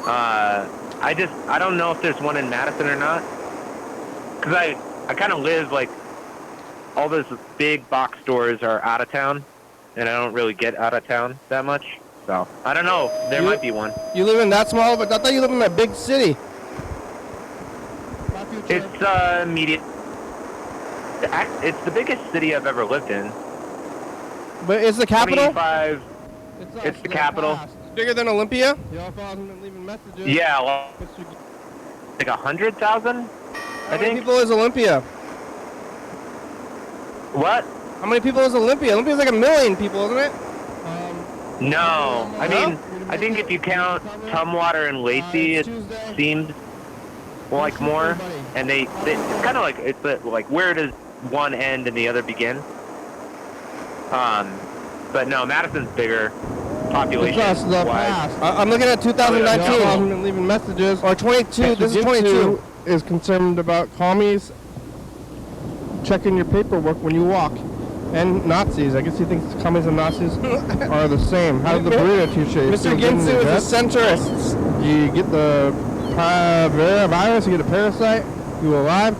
I don't know if there's one in Madison or not. Cause I kind of live like all those big box stores are out of town, and I don't really get out of town that much. So I don't know. There might be one. You live in that small, but I thought you live in that big city. It's medium. It's the biggest city I've ever lived in. But it's the capital? 25. It's the capital. It's bigger than Olympia? Y'all been leaving messages. Yeah, well, like 100,000. How many people is Olympia? What? How many people is Olympia? Olympia's like 1 million people, isn't it? No, I mean, I think if you count Tumwater and Lacey, it seems like more. And it's kind of like like where does one end and the other begin? But no, Madison's bigger population wise. I'm looking at 2019. I've been leaving messages. Or 22. This is 22. Is concerned about commies checking your paperwork when you walk. And Nazis. I guess he thinks commies and Nazis are the same. How did the burrito future? Mr. Ginsu is a centrist. You get the virus, you get a parasite, you alive.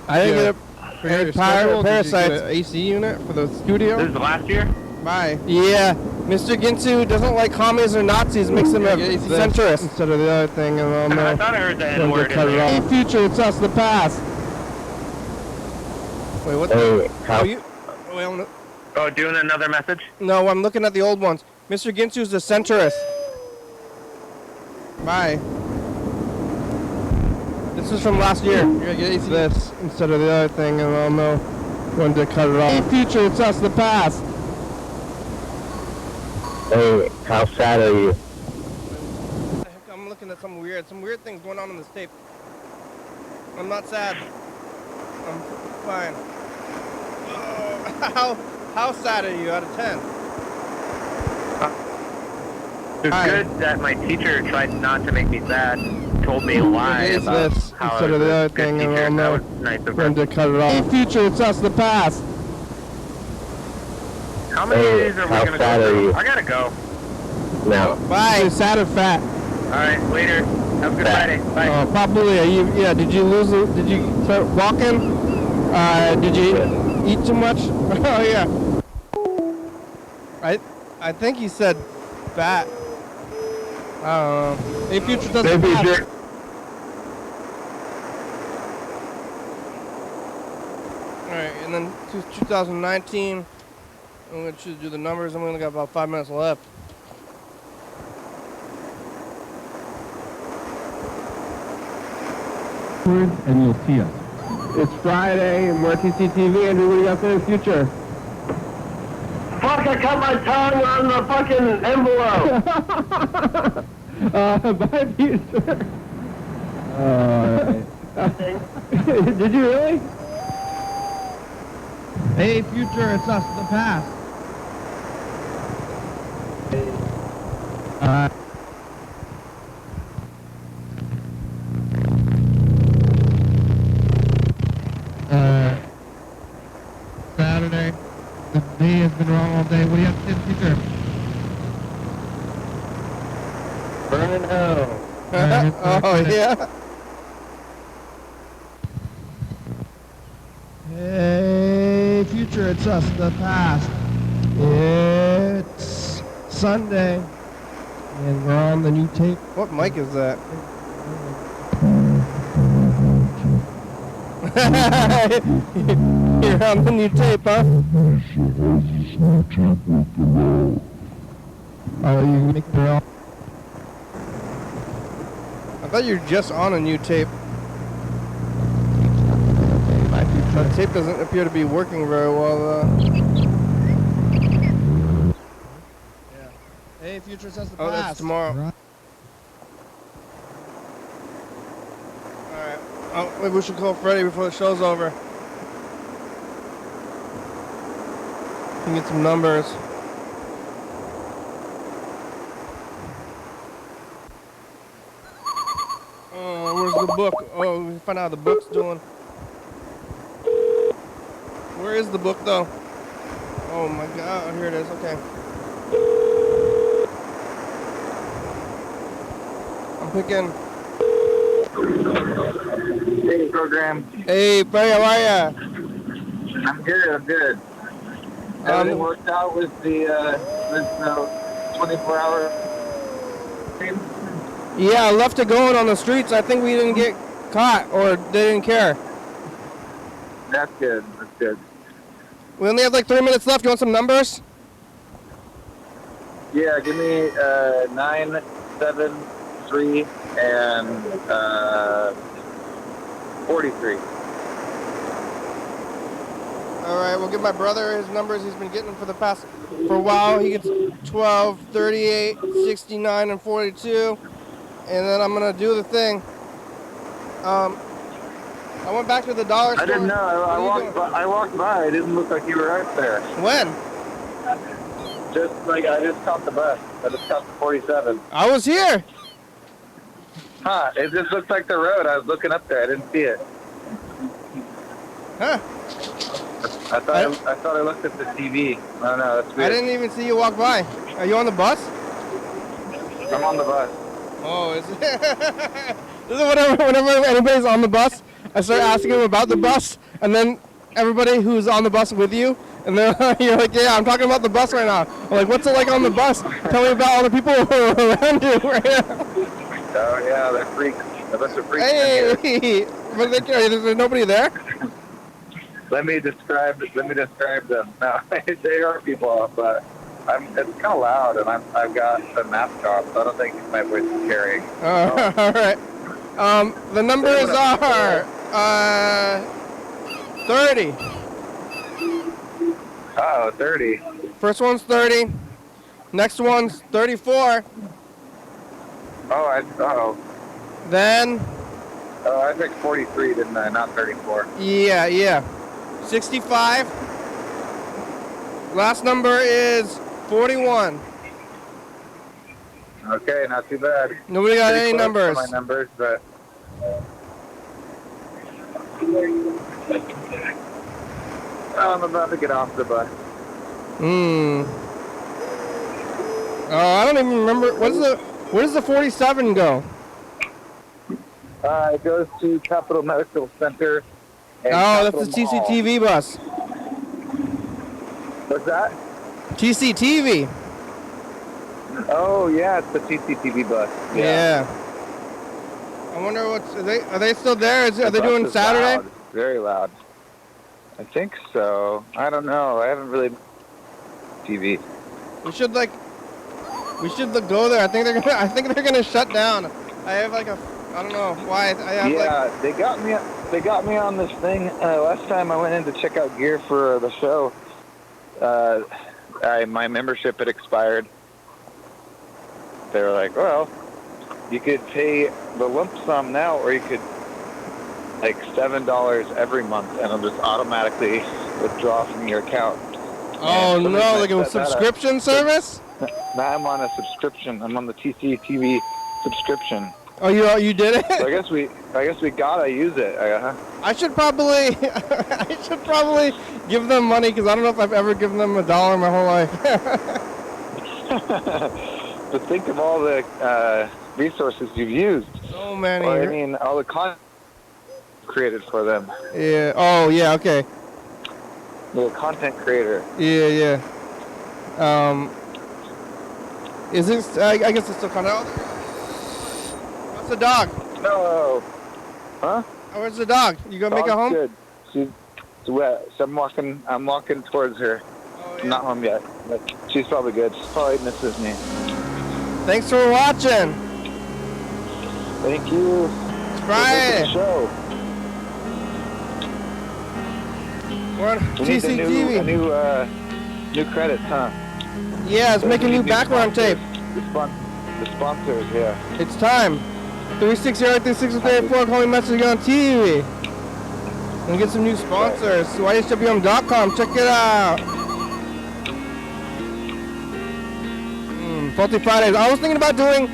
I didn't get a parasite AC unit for the studio. This is last year? Bye. Yeah. Mr. Ginsu doesn't like commies or Nazis, makes him a centrist instead of the other thing. And I thought I heard the N-word in there. Hey, future, it's us, the past. Wait, what? How you? Wait, Oh, doing another message? No, I'm looking at the old ones. Mr. Ginsu's the centrist. Bye. This is from last year. You're gonna get this instead of the other thing, and I'll know when to cut it off. Hey, future, it's us, the past. Hey, how sad are you? What the heck? I'm looking at some weird things going on in this tape. I'm not sad. I'm fine. Oh, how sad are you out of 10? It's good that my teacher tried not to make me sad. Told me a lie about how I was a good teacher. That was nice of her. To cut it off. Hey, future, it's us, the past. How many of these are we going to go through? I got to go. No. Bye. You're sad or fat? Alright, later. Have a good Friday. Bye. Probably. Did you lose it? Did you start walking? Did you eat too much? Oh, yeah. I think he said fat. I don't know. Hey, future doesn't pass. Alright, and then 2019, I'm going to do the numbers. I'm only got about 5 minutes left. And you'll see us. It's Friday, and we're at TCTV, and what do you got for the future? Fuck, I cut my tongue on the fucking envelope. Bye, future. Did you really? Hey, future, it's us, the past. Saturday. Burning hell. Oh, yeah. Hey, future, it's us, the past. It's Sunday, and we're on the new tape. What mic is that? You're on the new tape, huh? Oh, you make it all. I thought you were just on a new tape. The tape doesn't appear to be working very well. Yeah. Hey, future says the past. Oh, that's tomorrow. Alright. Oh, maybe we should call Freddie before the show's over. Can get some numbers. Oh, where's the book? Oh, we find out how the book's doing. Where is the book, though? Oh my God! Oh, here it is. Okay. I'm picking. Hey, program. Hey, Freddie, how are ya? I'm good. Everything worked out with the 24-hour stream? Yeah, I left it going on the streets. I think we didn't get caught, or they didn't care. That's good. We only have like 3 minutes left. You want some numbers? Yeah, give me 9, 7, 3, and 43. All right, we'll give my brother his numbers. He's been getting them for a while. He gets 12, 38, 69, and 42. And then I'm gonna do the thing. I went back to the dollar store. I didn't know. I walked by. It didn't look like you were out there. When? I just caught the bus. I just caught the 47. I was here. Huh? It just looked like the road. I was looking up there. I didn't see it. Huh? I thought I looked at the TV. Oh no, that's weird. I didn't even see you walk by. Are you on the bus? I'm on the bus. Oh, is it? This is whenever anybody's on the bus, I start asking them about the bus, and then everybody who's on the bus with you, and then you're like, yeah, I'm talking about the bus right now. I'm like, what's it like on the bus? Tell me about all the people who are around you right now. Oh yeah, they're freaks. A bunch of freaks. Hey, but there's nobody there? Let me describe them. No, they are people, but it's kind of loud, and I've got a mask on, so I don't think my voice is carrying. Oh, all right. The numbers are 30. Oh, 30. First one's 30. Next one's 34. Then. Oh, I picked 43, didn't I? Not 34. Yeah. 65. Last number is 41. Okay, not too bad. Nobody got Pretty any close numbers. to my numbers, but I'm about to get off the bus. Oh, I don't even remember. Where does the 47 go? It goes to Capital Medical Center. Oh, that's the TCTV bus. What's that? TCTV. Oh yeah, it's the TCTV bus. Yeah. I wonder are they still there? Are they doing Saturday? Loud. Very loud. I think so. I don't know. I haven't really TV. We should go there. I think they're gonna shut down. I have I don't know why. They got me on this thing last time I went in to check out gear for the show. My membership had expired. They were like, well, you could pay the lump sum now, or you could like $7 every month, and it'll just automatically withdraw from your account. Oh no, like a subscription service? Now I'm on a subscription. I'm on the TCTV subscription. Oh, you did it? So I guess we gotta use it. I should probably give them money, because I don't know if I've ever given them $1 in my whole life. But think of all the resources you've used. So many. Or, I mean, all the content created for them. Yeah. Oh, yeah. Okay. The content creator. Yeah. Is this? I guess it's still kind of. What's the dog? No. Huh? Oh, where's the dog? You gonna make it home? Good. She's wet, so I'm walking towards her. Oh, I'm not home yet, but she's probably good. She probably misses me. Thanks for watching. Thank you. It's Friday. Show. We're on We need TCTV. new credits, huh? Yeah, it's making new background tape. The sponsors, yeah. It's time. 360-364, call me message on TV. And get some new sponsors. YDHWM.com, check it out. Faulty Fridays. I was thinking about doing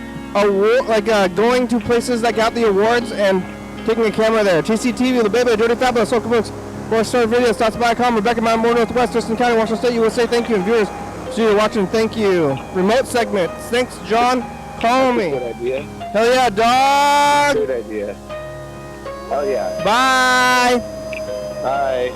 going to places that got the awards and taking a camera there. TCTV, The Baby, Dirty Fabulous, Soca Books, More Story Videos, Thoughts.com, Rebecca Mountain, More Northwest, Thurston County, Washington State, USA. Thank you, and viewers, so you're watching. Thank you. Remote segment. Thanks, John. Call me. Good idea. Hell yeah, dog. Good idea. Oh yeah. Bye. Bye.